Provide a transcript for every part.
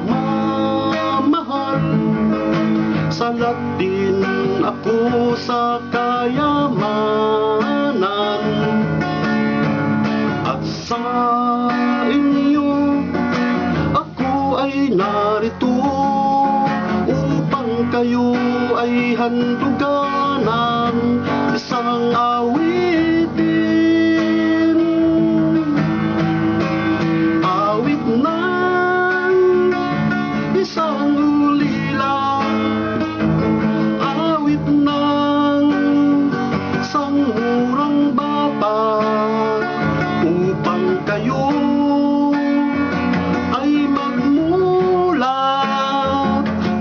pagmamahal. Salat din ako sa kayamanan, at sa inyo ako ay narito upang kayo ay handugan ng isang awitin. Awit ng isang ulila, awit ng isang murang bata, upang kayo ay magmulat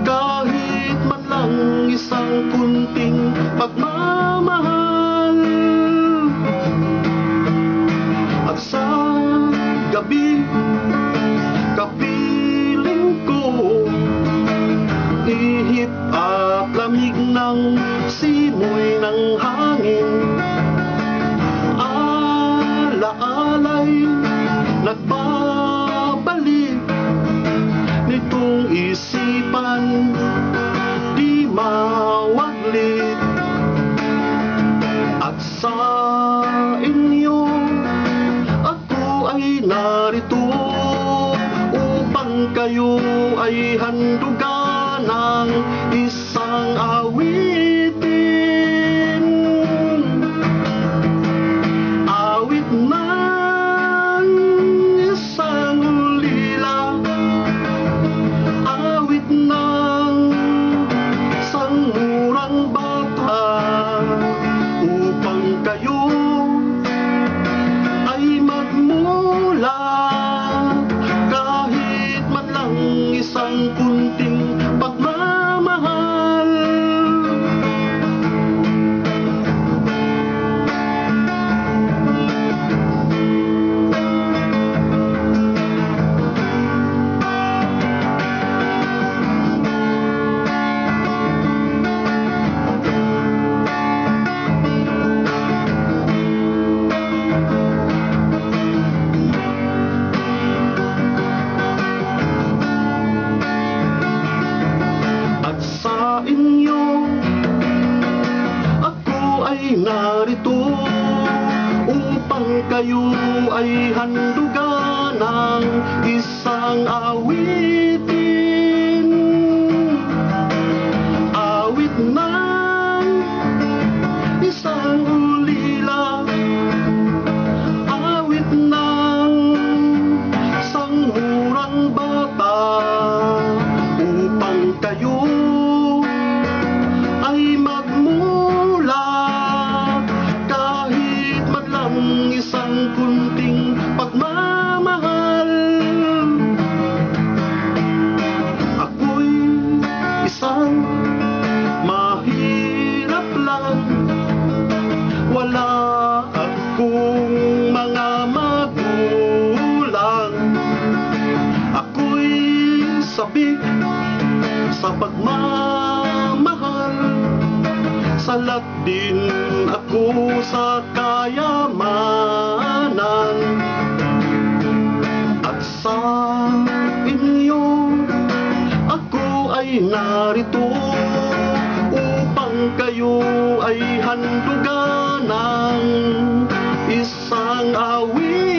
kahit man lang isang kunting pagmamahal. At sa gabi, kapiling ko, ihip at lamig ng simoy ng hangin, alaalay nagbabalik nitong isipan di mawaglit. At sa inyo ako ay narito upang kayo ay handugan ng isang awitin. Awit ng isang ulila, awit ng isang murang bata, upang kayo ay magmulat kahit man lang isang kunting pagmamahal. Sa inyo ako ay narito upang kayo ay handugan ng isang awitin. Awit ng isang ulila, awit ng isang murang bata, upang kayo ay magmulat kahit man lang isang kunting pagmamahal. Ako'y isang mahirap lang, wala akong mga magulang. Ako'y sabik sa pagmamahal, salat din ako sa kayamanan. At sa inyo ako ay narito upang kayo ay handugan ng isang awit.